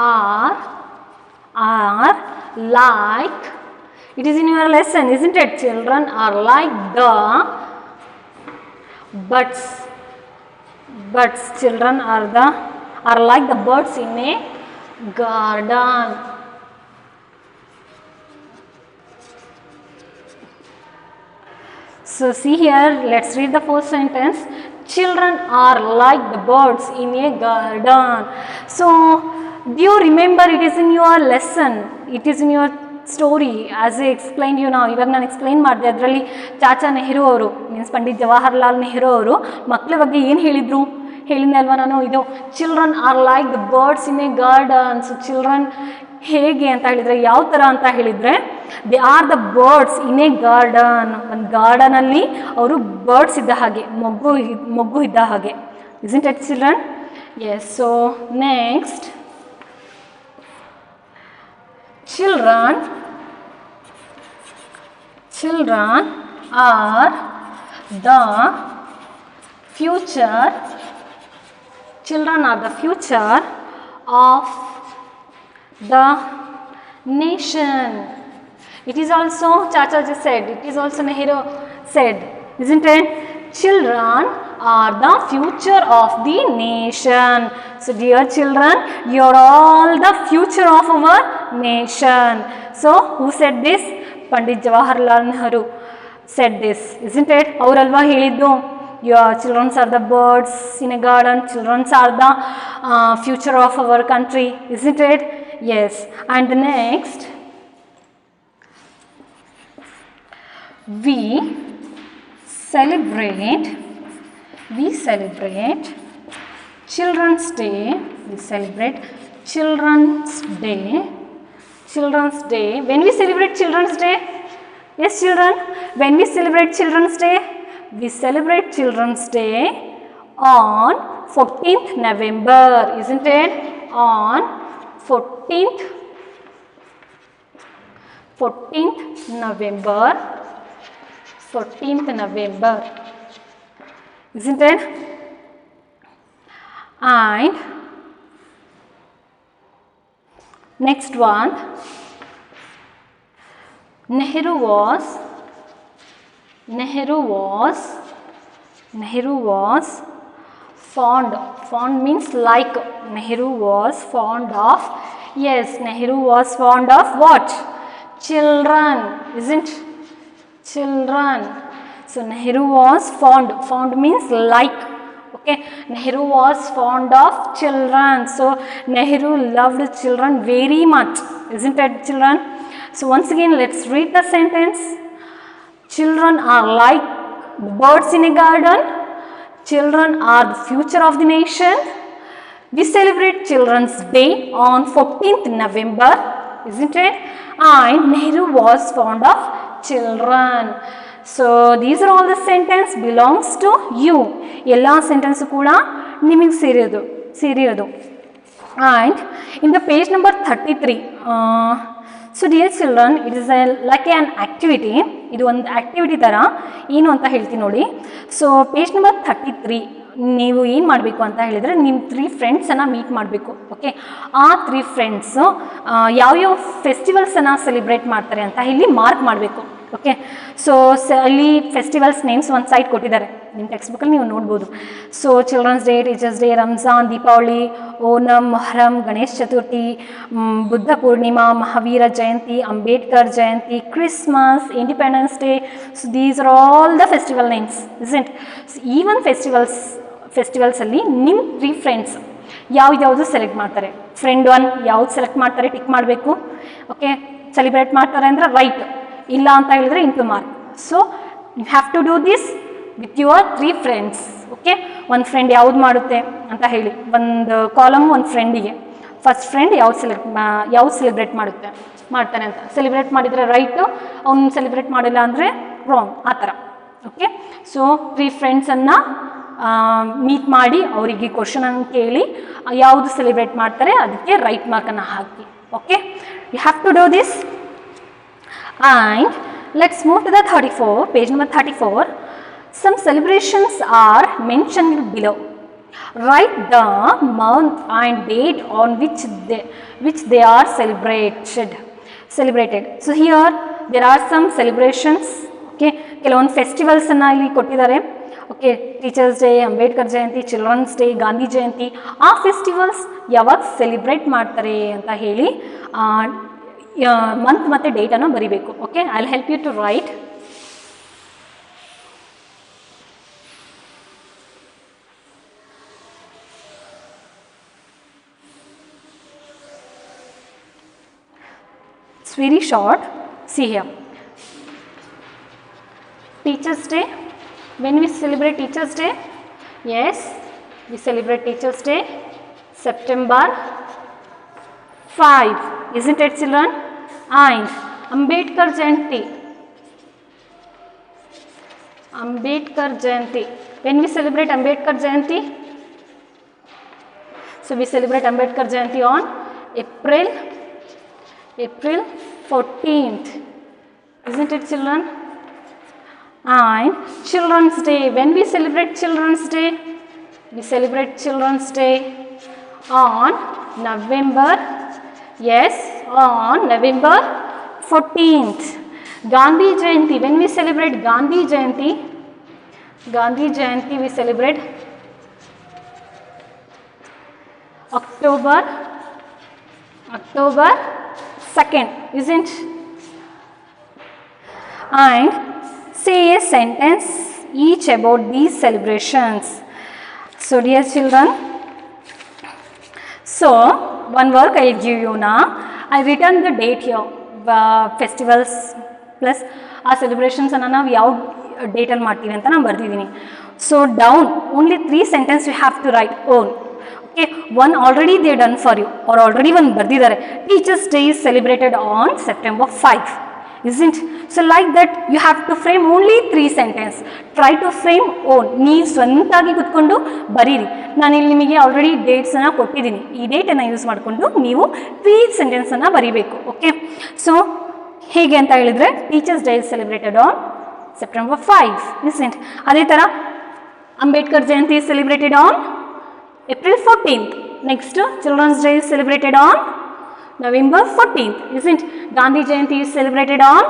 are like, it is in your lesson, isn't it? Children are like the birds. Children are like the birds in a garden. So see here, let's read the first sentence. Children are like the birds in a garden. So do you remember, it is in your lesson, it is in your story as I explained you now. ಇವಾಗ ನಾನು explain ಮಾಡಿದೆ, ಅದರಲ್ಲಿ ಚಾಚಾ ನೆಹರು ಅವರು means Pandit Jawaharlal Nehru ಅವರು ಮಕ್ಕಳ ಬಗ್ಗೆ ಏನು ಹೇಳಿದ್ದೆ ಅಲ್ವಾ ನಾನು, ಇದು children are like the birds in a garden. So children ಹೇಗೆ ಅಂತ ಹೇಳಿದರೆ, ಯಾವ ಥರ ಅಂತ ಹೇಳಿದರೆ, they are the birds in a garden. ಒಂದು ಗಾರ್ಡನಲ್ಲಿ ಅವರು ಬರ್ಡ್ಸ್ ಇದ್ದ ಹಾಗೆ, ಮೊಗ್ಗು ಇದ್ದ ಹಾಗೆ. Isn't it children? Yes. So next, children are the future. Children are the future of the nation. It is also Chachaji said, it is also Nehru said, isn't it? Children are the future of the nation. So dear children, you are all the future of our nation. So who said this? Pandit Jawaharlal Nehru said this, isn't it? Avralva heliddu, your children are the birds in a garden, children are the future of our country, isn't it? Yes. And the next, we celebrate Children's Day. We celebrate Children's Day. When we celebrate Children's Day? Yes children, when we celebrate Children's Day? We celebrate Children's Day on 14th November, isn't it? On 14th November, isn't it? And next one, Nehru was fond means like. Nehru was fond of, yes, Nehru was fond of what? Children, isn't children? So Nehru was fond means like. Okay, Nehru was fond of children. So Nehru loved children very much, isn't it children? So once again, let's read the sentence. Children are like birds in a garden. Children are the future of the nation. We celebrate Children's Day on 14th November, isn't it? And Nehru was fond of children. So these are all the sentence belongs to you. Ella sentence kuda nimige serirodu. And in the page number 33, so dear children, it is like an activity. Idu ಒಂದು activity ಥರ ಏನು ಅಂತ ಹೇಳ್ತೀನಿ ನೋಡಿ. So page number 33 ನೀವು ಏನು ಮಾಡಬೇಕು ಅಂತ ಹೇಳಿದರೆ, ನಿಮ್ಮ 3 ಫ್ರೆಂಡ್ಸನ್ನು ಮೀಟ್ ಮಾಡಬೇಕು. ಓಕೆ, ಆ 3 ಫ್ರೆಂಡ್ಸು ಯಾವ್ಯಾವ ಫೆಸ್ಟಿವಲ್ಸನ್ನು ಸೆಲೆಬ್ರೇಟ್ ಮಾಡ್ತಾರೆ ಅಂತ ಇಲ್ಲಿ ಮಾರ್ಕ್ ಮಾಡಬೇಕು. ಓಕೆ. ಸೊ ಅಲ್ಲಿ ಫೆಸ್ಟಿವಲ್ಸ್ ನೇಮ್ಸ್ ಒಂದು ಸೈಡ್ ಕೊಟ್ಟಿದ್ದಾರೆ, ನಿಮ್ಮ ಟೆಕ್ಸ್ಟ್ ಬುಕ್ಕಲ್ಲಿ ನೀವು ನೋಡ್ಬೋದು. So children's day, teacher's day, Ramzan, Deepavali, Onam, Muharram, Ganesh Chaturthi, Buddha Purnima, Mahavira Jayanti, Ambedkar Jayanti, Christmas, Independence Day. So these are all the festival names, isn't? Even ಫೆಸ್ಟಿವಲ್ಸಲ್ಲಿ ನಿಮ್ಮ 3 ಫ್ರೆಂಡ್ಸ್ ಯಾವ್ದು ಸೆಲೆಕ್ಟ್ ಮಾಡ್ತಾರೆ. ಫ್ರೆಂಡ್ 1 ಯಾವ್ದು ಸೆಲೆಕ್ಟ್ ಮಾಡ್ತಾರೆ ಟಿಕ್ ಮಾಡಬೇಕು. ಓಕೆ, ಸೆಲಿಬ್ರೇಟ್ ಮಾಡ್ತಾರೆ ಅಂದರೆ ರೈಟ್, ಇಲ್ಲ ಅಂತ ಹೇಳಿದ್ರೆ into mark. So you have to do this with your 3 friends. Okay, ಒಂದು ಫ್ರೆಂಡ್ ಯಾವ್ದು ಮಾಡುತ್ತೆ ಅಂತ ಹೇಳಿ, ಒಂದು ಕಾಲಮ್ ಒಂದು ಫ್ರೆಂಡಿಗೆ. ಫಸ್ಟ್ ಫ್ರೆಂಡ್ ಯಾವ್ದು ಸೆಲೆಬ್ರೇಟ್ ಮಾಡ್ತಾನೆ ಅಂತ. ಸೆಲೆಬ್ರೇಟ್ ಮಾಡಿದರೆ ರೈಟು, ಅವ್ನು ಸೆಲೆಬ್ರೇಟ್ ಮಾಡಿಲ್ಲ ಅಂದರೆ ರಾಂಗ್, ಆ ಥರ. ಓಕೆ, ಸೊ 3 ಫ್ರೆಂಡ್ಸನ್ನು ಮೀಟ್ ಮಾಡಿ ಅವರಿಗೆ ಕ್ವಶನನ್ನು ಕೇಳಿ ಯಾವುದು ಸೆಲೆಬ್ರೇಟ್ ಮಾಡ್ತಾರೆ ಅದಕ್ಕೆ ರೈಟ್ ಮಾರ್ಕನ್ನು ಹಾಕಿ. Okay, you have to do this. And let's move to the 34, page number 34. Some celebrations are mentioned below. Write the month and date on which they are celebrated. So here there are some celebrations. Okay, ಕೆಲವೊಂದು ಫೆಸ್ಟಿವಲ್ಸನ್ನು ಇಲ್ಲಿ ಕೊಟ್ಟಿದ್ದಾರೆ. Okay, teachers day, Ambedkar Jayanti, children's day, Gandhi Jayanti. ಆ festivals ಯಾವಾಗ celebrate ಮಾಡ್ತಾರೆ ಅಂತ ಹೇಳಿ month ಮತ್ತು ಡೇಟನ್ನು ಬರಿಬೇಕು. Okay, I will help you to write. It's very short. See here. Teachers Day. When we celebrate Teachers Day? Yes, we celebrate Teachers Day September 5, isn't it, children? And Ambedkar Jayanti. When we celebrate Ambedkar Jayanti? So we celebrate Ambedkar Jayanti on April 14th, isn't it, children? And Children's Day. When we celebrate Children's Day? We celebrate Children's Day on November 14th. Gandhi Jayanti. When we celebrate Gandhi Jayanti, we celebrate October 2nd, isn't? And say a sentence each about these celebrations. So dear children, so one work I will give you now. I written the date here, festivals plus our celebrations and now we out date al martivi anta ನಾನು ಬರ್ತಿದ್ದೀನಿ. So down only 3 sentences you have to write own. Okay, one already they done for you or already one ಬರ್ದಿದ್ದಾರೆ. Teachers Day is celebrated on September 5. Isn't? So like that you have to frame only 3 sentences. Try to frame own. ನೀವು ಸ್ವಂತಾಗಿ ಕೂತ್ಕೊಂಡು ಬರೀರಿ. ನಾನು ಇಲ್ಲಿ ನಿಮಗೆ already ಡೇಟ್ಸನ್ನು ಕೊಟ್ಟಿದ್ದೀನಿ. ಈ ಡೇಟನ್ನು use ಮಾಡಿಕೊಂಡು ನೀವು 3 ಸೆಂಟೆನ್ಸನ್ನು ಬರೀಬೇಕು. ಓಕೆ, ಸೊ ಹೇಗೆ ಅಂತ ಹೇಳಿದರೆ teacher's day is celebrated on September 5, isn't? ಅದೇ ಥರ Ambedkar Jayanti is celebrated on April 14th. Next, Children's Day is celebrated on November 14th, isn't? Gandhi Jayanti is celebrated on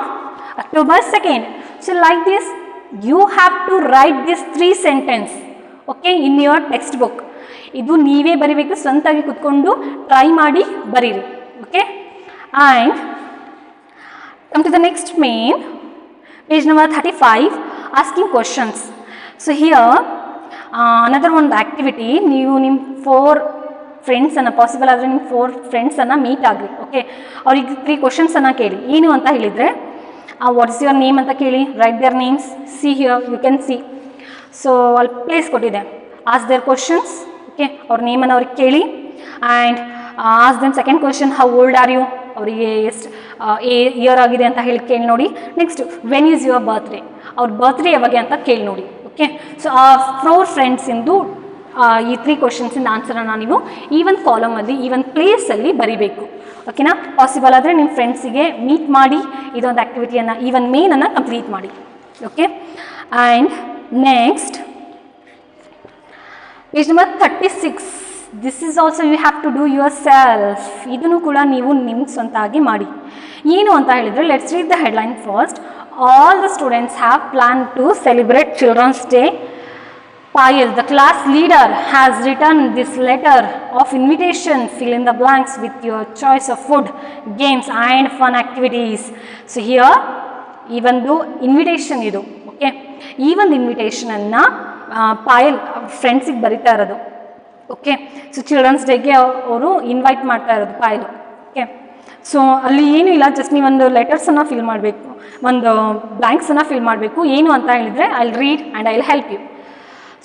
October 2nd. So like this, you have to write these 3 sentences, okay, in your textbook. ಇದು ನೀವೇ ಬರಿಬೇಕು, ಸ್ವಂತಾಗಿ ಕೂತ್ಕೊಂಡು try ಮಾಡಿ ಬರೀರಿ. Okay, and come to the next main, page number 35, asking questions. So here another one activity, ನೀವು ನಿಮ್ಮ 4 ಫ್ರೆಂಡ್ಸನ್ನು possible ಆದರೆ ನಿಮ್ಮ 4 ಫ್ರೆಂಡ್ಸನ್ನು ಮೀಟ್ ಆಗಲಿ. ಓಕೆ, ಅವ್ರಿಗೆ 3 ಕ್ವಶನ್ಸನ್ನು ಕೇಳಿ. ಏನು ಅಂತ ಹೇಳಿದರೆ ವಾಟ್ ಇಸ್ ಯುವರ್ ನೇಮ್ ಅಂತ ಕೇಳಿ. Right their names. See here you can see. So ಅಲ್ಲಿ ಪ್ಲೇಸ್ ಕೊಟ್ಟಿದೆ. Ask their questions. ಓಕೆ, ಅವ್ರ ನೇಮನ್ನು ಅವ್ರಿಗೆ ಕೇಳಿ. And ask then second question, how old are you, ಅವರಿಗೆ ಎಷ್ಟು ಇಯರ್ ಆಗಿದೆ ಅಂತ ಹೇಳಿ ಕೇಳಿ ನೋಡಿ. Next, when is your birthday, ಅವ್ರ ಬರ್ತ್ಡೇ ಯಾವಾಗ ಅಂತ ಕೇಳಿ ನೋಡಿ. ಓಕೆ, ಸೊ ಆ 4 ಫ್ರೆಂಡ್ಸಿಂದು ಈ 3 ಕ್ವಶನ್ಸಿಂದ ಆನ್ಸರನ್ನು ನೀವು ಈವನ್ ಕಾಲಮಲ್ಲಿ ಈವನ್ ಪ್ಲೇಸಲ್ಲಿ ಬರಿಬೇಕು. ಓಕೆನಾ? ಪಾಸಿಬಲ್ ಆದರೆ ನಿಮ್ಮ ಫ್ರೆಂಡ್ಸಿಗೆ ಮೀಟ್ ಮಾಡಿ ಇದೊಂದು ಆ್ಯಕ್ಟಿವಿಟಿಯನ್ನು ಈವನ್ ಮೇನನ್ನು ಕಂಪ್ಲೀಟ್ ಮಾಡಿ. Okay, and next page number 36. This is also you have to do yourself. ಇದನ್ನು ಕೂಡ ನೀವು ನಿಮ್ಮ ಸ್ವಂತಾಗಿ ಮಾಡಿ. ಏನು ಅಂತ ಹೇಳಿದರೆ, let's read the headline first. all the students have planned to celebrate Children's Day. Payal, the class leader, has written this letter of invitation. Fill in the blanks with your choice of food, games and fun activities. So here, even though invitation idu, okay, even the invitation anna Payal friends ಗೆ ಬರಿತಾ ಇರೋದು. Okay, so children's ಡೇಗೆ ಅವರು invite ಮಾಡ್ತಾ ಇರೋದು Payal. Okay, so ಅಲ್ಲಿ ಏನೂ ಇಲ್ಲ, ಜಸ್ಟ್ ನೀವೊಂದು ಲೆಟರ್ಸನ್ನು ಫಿಲ್ ಮಾಡಬೇಕು, ಒಂದು ಬ್ಲ್ಯಾಂಕ್ಸನ್ನು ಫಿಲ್ ಮಾಡಬೇಕು. ಏನು ಅಂತ ಹೇಳಿದರೆ I will read and I will help you.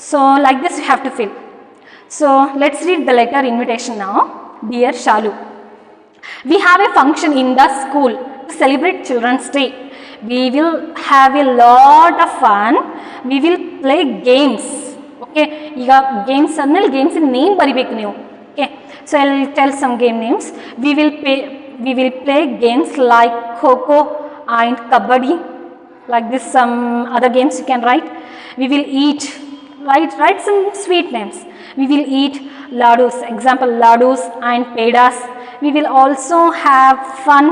So like this you have to fill. So let's read the letter invitation ನಾವು. Dear Shalu, we have a function in the school to celebrate Children's Day. We will have a lot of fun. We will play games. Okay, ಈಗ games ಅಂದಮೇಲೆ ಗೇಮ್ಸಿನ name ಬರಿಬೇಕು ನೀವು. Okay, so I will tell some game names. we will play games like Kho-Kho and Kabaddi. Like this, some other games you can write. We will eat, write some sweet names. We will eat ladus, example ladus and pedas. We will also have fun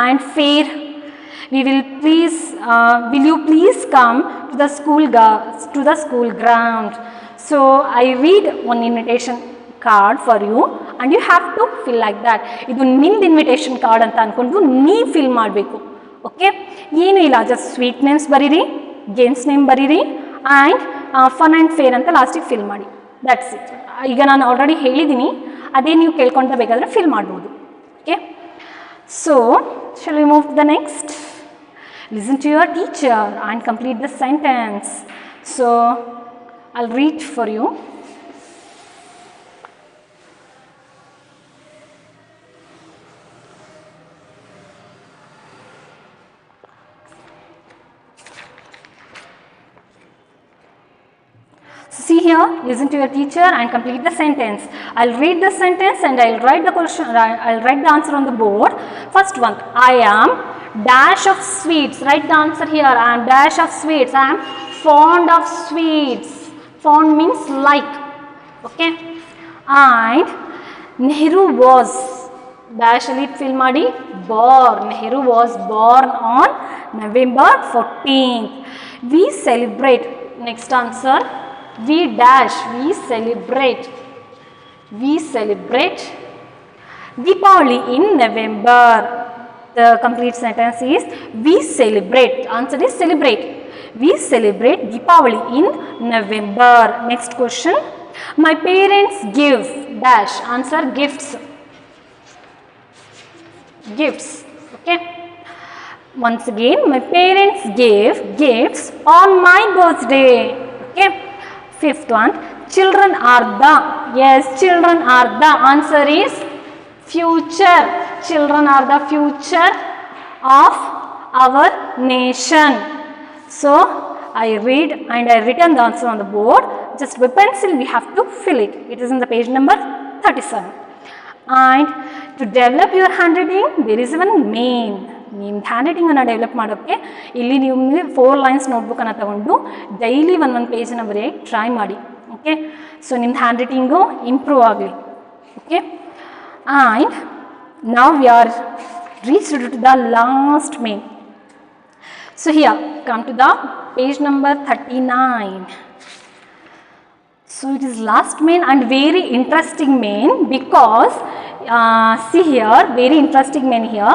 and fair. Will you please come to the school ground? So I read one invitation card for you and you have to fill like that. Idu nimd invitation card anta ankondu nee fill ಮಾಡಬೇಕು. Okay, ಏನು ಇಲ್ಲ, just sweet names ಬರೀರಿ, games name ಬರೀರಿ and fun and fair ಅಂತ ಲಾಸ್ಟಿಗೆ fill ಮಾಡಿ. That's it. ಈಗ ನಾನು ಆಲ್ರೆಡಿ ಹೇಳಿದ್ದೀನಿ, ಅದೇ ನೀವು ಕೇಳ್ಕೊಳ್ತಾ ಬೇಕಾದರೆ ಫಿಲ್ ಮಾಡ್ಬೋದು. Okay, so shall we move to the next? Listen to your teacher and complete the sentence. So I'll read for you. See here, listen to your teacher and complete the sentence. I'll read the sentence and I'll write the question. I'll write the answer on the board. First one, I am dash of sweets. Write the answer here. I am dash of sweets. I am fond of sweets. Fond means like. Okay. And Nehru was dash ali fill madi born. Nehru was born on November 14th. We celebrate. Next answer. We celebrate Deepavali in November. The complete sentence is we celebrate. Answer is celebrate. We celebrate Deepavali in November. Next question. My parents give dash. Answer gifts. Okay. Once again, my parents gave gifts on my birthday. Okay. Fifth one, children are the. Yes, children are the. Answer is future. Children are the future of our nation. So I read and I written the answer on the board. Just with pencil we have to fill it. It is in the page number 37. And to develop your handwriting, there is one main. ನಿಮ್ದು hand ರೈಟಿಂಗನ್ನು develop ಮಾಡೋಕ್ಕೆ ಇಲ್ಲಿ ನೀವು 4 lines ನೋಟ್ಬುಕ್ಕನ್ನು ತಗೊಂಡು daily ಒಂದೊಂದು ಪೇಜನ್ನು ಬರೆಯೋಕ್ಕೆ ಟ್ರೈ ಮಾಡಿ. ಓಕೆ, ಸೊ ನಿಮ್ದು ಹ್ಯಾಂಡ್ ರೈಟಿಂಗು ಇಂಪ್ರೂವ್ ಆಗಲಿ. ಓಕೆ, ಆ್ಯಂಡ್ ನಾವು we are reached to the last main. So here come to the page number 39. So it is last main and very interesting main because see here, very interesting main here.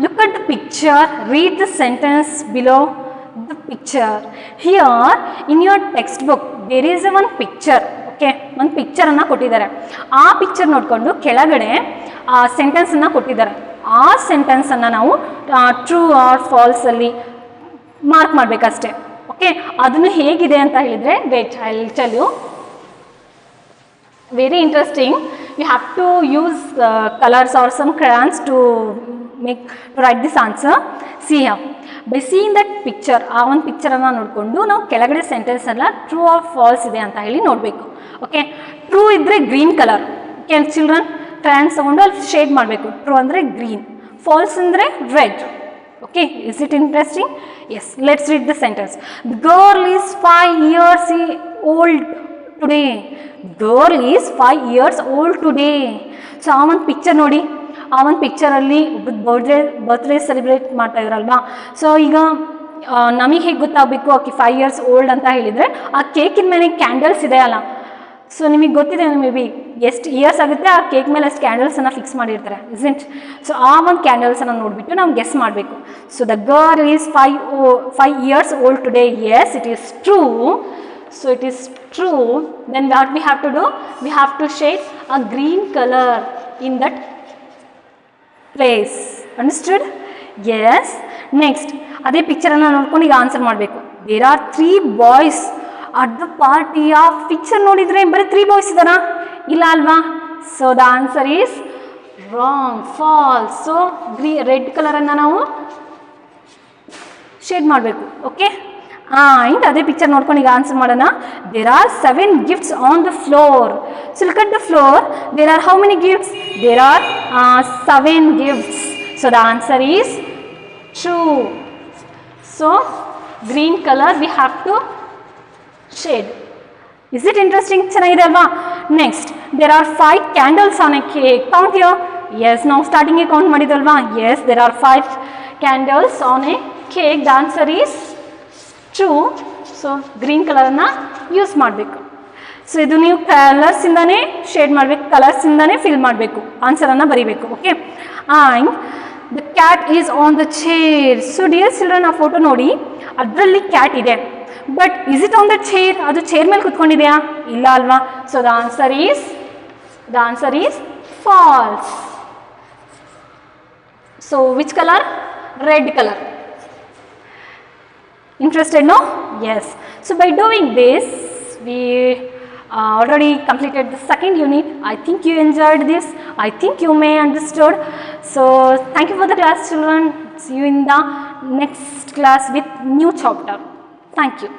Look at the picture, read the sentence below the picture. Here in your textbook there is one picture. Okay, one picture ಅನ್ನು ಕೊಟ್ಟಿದ್ದಾರೆ. ಆ picture ನೋಡಿಕೊಂಡು ಕೆಳಗಡೆ sentence ಅನ್ನು ಕೊಟ್ಟಿದ್ದಾರೆ. ಆ sentence ಅನ್ನು ನಾವು ಟ್ರೂ ಆರ್ ಫಾಲ್ಸ್ ಅಲ್ಲಿ ಮಾರ್ಕ್ ಮಾಡಬೇಕಷ್ಟೇ. ಓಕೆ, ಅದನ್ನು ಹೇಗಿದೆ ಅಂತ ಹೇಳಿದ್ರೆ wait I will tell you. Very interesting. You have to use colors or some crayons to write this answer. See here, by seeing that picture, ಆ ಒಂದು ಪಿಕ್ಚರನ್ನು ನೋಡಿಕೊಂಡು ನಾವು ಕೆಳಗಡೆ ಸೆಂಟೆನ್ಸ್ ಎಲ್ಲ ಟ್ರೂ ಆರ್ ಫಾಲ್ಸ್ ಇದೆ ಅಂತ ಹೇಳಿ ನೋಡಬೇಕು. ಓಕೆ, ಟ್ರೂ ಇದ್ದರೆ green colour. Okay children, crayons ತಗೊಂಡು ಅಲ್ಲಿ ಶೇಡ್ ಮಾಡಬೇಕು. ಟ್ರೂ ಅಂದರೆ ಗ್ರೀನ್, ಫಾಲ್ಸ್ ಅಂದರೆ red. Okay, is it interesting? Yes, let's read the sentence. The girl is 5 years old today. Girl is 5 years old today. So ಆ ಒಂದು picture ನೋಡಿ, ಆ ಒಂದು ಪಿಕ್ಚರಲ್ಲಿ ಬರ್ತ್ಡೇ ಸೆಲೆಬ್ರೇಟ್ ಮಾಡ್ತಾ ಇದ್ರಲ್ವಾ. ಸೊ ಈಗ ನಮಗೆ ಹೇಗೆ ಗೊತ್ತಾಗಬೇಕು ಆಕೆ 5 years old ಅಂತ ಹೇಳಿದರೆ ಆ ಕೇಕಿನ ಮೇಲೆ ಕ್ಯಾಂಡಲ್ಸ್ ಇದೆ ಅಲ್ಲ, ಸೊ ನಿಮಗೆ ಗೊತ್ತಿದೆ ಮೇ ಬಿ ಎಷ್ಟು ಇಯರ್ಸ್ ಆಗುತ್ತೆ ಆ ಕೇಕ್ ಮೇಲೆ ಅಷ್ಟು ಕ್ಯಾಂಡಲ್ಸನ್ನು ಫಿಕ್ಸ್ ಮಾಡಿರ್ತಾರೆ ಇಸ್ಂಟ್. ಸೊ ಆ ಒಂದು ಕ್ಯಾಂಡಲ್ಸನ್ನು ನೋಡಿಬಿಟ್ಟು ನಾವು ಗೆಸ್ ಮಾಡಬೇಕು. So the girl is 5 years old today. Yes, it is true. So it is true. Then what we have to do? We have to shade a green color in that place. Understood? Yes. Next, ಅದೇ ಪಿಕ್ಚರನ್ನು ನೋಡ್ಕೊಂಡು ಈಗ answer ಮಾಡಬೇಕು. There are 3 boys at the party. ಆ picture ನೋಡಿದರೆ ಬರೀ 3 boys ಇದ್ದಾರಾ? ಇಲ್ಲ ಅಲ್ವಾ? So the answer is wrong, false. So red ಕಲರನ್ನು ನಾವು ಶೇಡ್ ಮಾಡಬೇಕು. ಓಕೆ, ಆ್ಯಂಡ್ ಅದೇ ಪಿಕ್ಚರ್ ನೋಡ್ಕೊಂಡು ಈಗ ಆನ್ಸರ್ ಮಾಡೋಣ. There are 7 gifts on the floor. So look at the floor. There are how many gifts? There are 7 gifts. So the answer is true. So green colour we have to shade. Is it interesting? ಚೆನ್ನಾಗಿದೆ ಅಲ್ವಾ? Next, there are 5 candles on a cake. Count here. Yes, ನಾವು ಸ್ಟಾರ್ಟಿಂಗಿಗೆ count ಮಾಡಿದಲ್ವಾ? Yes, there are 5 candles on a cake. The answer is true. So green ಕಲರನ್ನು use ಮಾಡಬೇಕು. So ಇದು ನೀವು ಕಲರ್ಸಿಂದನೇ shade ಮಾಡಬೇಕು, ಕಲರ್ಸಿಂದನೇ fill ಮಾಡಬೇಕು, ಆನ್ಸರನ್ನು ಬರೀಬೇಕು. Okay, and the cat is on the chair. So dear children, ಆ ಫೋಟೋ ನೋಡಿ, ಅದರಲ್ಲಿ ಕ್ಯಾಟ್ ಇದೆ, but is it on the chair? ಅದು ಚೇರ್ ಮೇಲೆ ಕುತ್ಕೊಂಡಿದೆಯಾ? ಇಲ್ಲ ಅಲ್ವಾ? So the answer is false. So which colour? Red colour. Interested, no? Yes. So by doing this, we already completed the second unit. I think you enjoyed this. I think you may understood. So thank you for the class, children. See you in the next class with new chapter. Thank you.